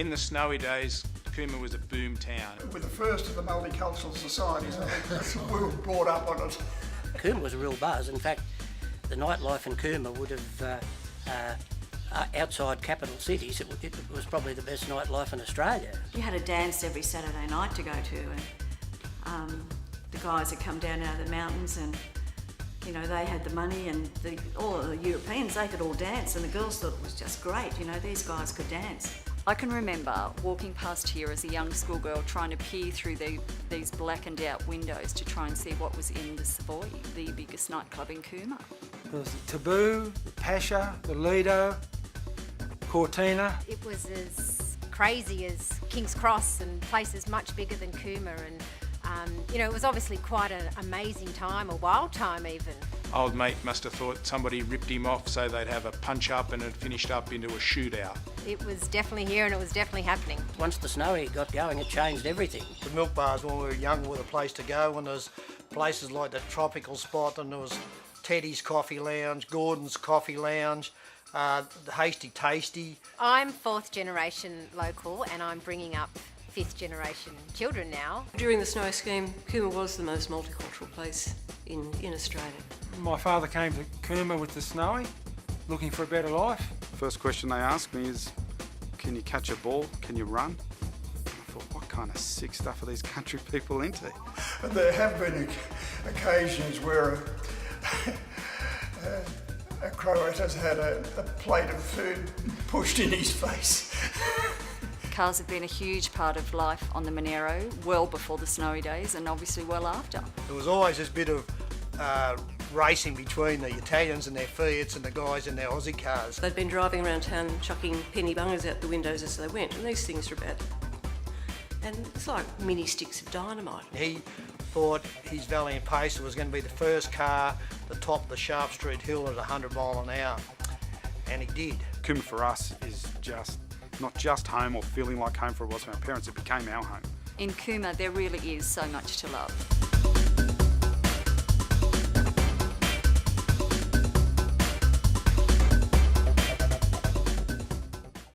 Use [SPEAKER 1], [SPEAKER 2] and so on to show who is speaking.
[SPEAKER 1] In the snowy days, Cooma was a boom town.
[SPEAKER 2] We're the first of the multicultural societies. I think that's what we were brought up on it.
[SPEAKER 3] Cooma was a real buzz. In fact, the nightlife in Cooma would have, outside capital cities, it was probably the best nightlife in Australia.
[SPEAKER 4] You had a dance every Saturday night to go to, and the guys had come down out of the mountains, and you know, they had the money, and all of the Europeans, they could all dance, and the girls thought it was just great. You know, these guys could dance.
[SPEAKER 5] I can remember walking past here as a young schoolgirl trying to peer through these blackened out windows to try and see what was in the Savoy, the biggest nightclub in Cooma.
[SPEAKER 6] There was the Taboo, the Pasha, the Lido, Cortina.
[SPEAKER 7] It was as crazy as King's Cross and places much bigger than Cooma, and you know, it was obviously quite an amazing time, a wild time even.
[SPEAKER 1] Old mate must have thought somebody ripped him off so they'd have a punch up and it finished up into a shootout.
[SPEAKER 7] It was definitely here and it was definitely happening.
[SPEAKER 3] Once the snowy got going, it changed everything.
[SPEAKER 8] The milk bars when we were young were the place to go, and there was places like the Tropical Spot, and there was Teddy's Coffee Lounge, Gordon's Coffee Lounge, the Hasty Tasty.
[SPEAKER 7] I'm fourth generation local and I'm bringing up fifth generation children now.
[SPEAKER 9] During the snow scheme, Cooma was the most multicultural place in Australia.
[SPEAKER 6] My father came to Cooma with the snowy, looking for a better life.
[SPEAKER 10] First question they asked me is, can you catch a ball? Can you run? I thought, what kind of sick stuff are these country people into?
[SPEAKER 2] There have been occasions where a Croat has had a plate of food pushed in his face.
[SPEAKER 5] Cars have been a huge part of life on the Monero, well before the snowy days and obviously well after.
[SPEAKER 8] There was always this bit of racing between the Italians and their Fiats and the guys in their Aussie cars.
[SPEAKER 9] They'd been driving around town chucking penny bungers out the windows as they went, and these things are about, and it's like mini sticks of dynamite.
[SPEAKER 8] He thought his Valiant Pacer was going to be the first car to top the Sharp Street Hill at 100 mile an hour, and he did.
[SPEAKER 10] Cooma for us is just not just home or feeling like home for it was for our parents, it became our home.
[SPEAKER 5] In Cooma there really is so much to love.